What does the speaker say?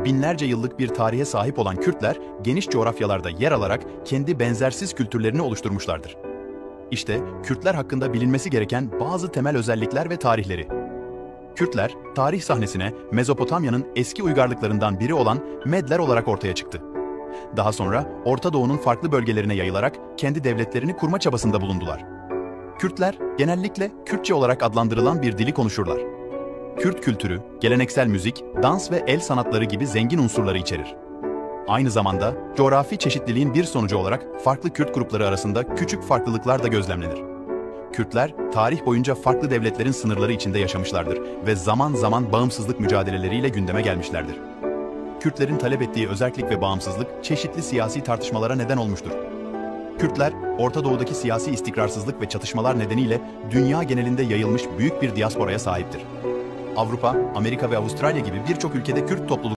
Binlerce yıllık bir tarihe sahip olan Kürtler, geniş coğrafyalarda yer alarak kendi benzersiz kültürlerini oluşturmuşlardır. İşte Kürtler hakkında bilinmesi gereken bazı temel özellikler ve tarihleri. Kürtler, tarih sahnesine Mezopotamya'nın eski uygarlıklarından biri olan Medler olarak ortaya çıktı. Daha sonra Orta Doğu'nun farklı bölgelerine yayılarak kendi devletlerini kurma çabasında bulundular. Kürtler, genellikle Kürtçe olarak adlandırılan bir dili konuşurlar. Kürt kültürü, geleneksel müzik, dans ve el sanatları gibi zengin unsurları içerir. Aynı zamanda coğrafi çeşitliliğin bir sonucu olarak farklı Kürt grupları arasında küçük farklılıklar da gözlemlenir. Kürtler, tarih boyunca farklı devletlerin sınırları içinde yaşamışlardır ve zaman zaman bağımsızlık mücadeleleriyle gündeme gelmişlerdir. Kürtlerin talep ettiği özerklik ve bağımsızlık çeşitli siyasi tartışmalara neden olmuştur. Kürtler, Orta Doğu'daki siyasi istikrarsızlık ve çatışmalar nedeniyle dünya genelinde yayılmış büyük bir diasporaya sahiptir. Avrupa, Amerika ve Avustralya gibi birçok ülkede Kürt toplulukları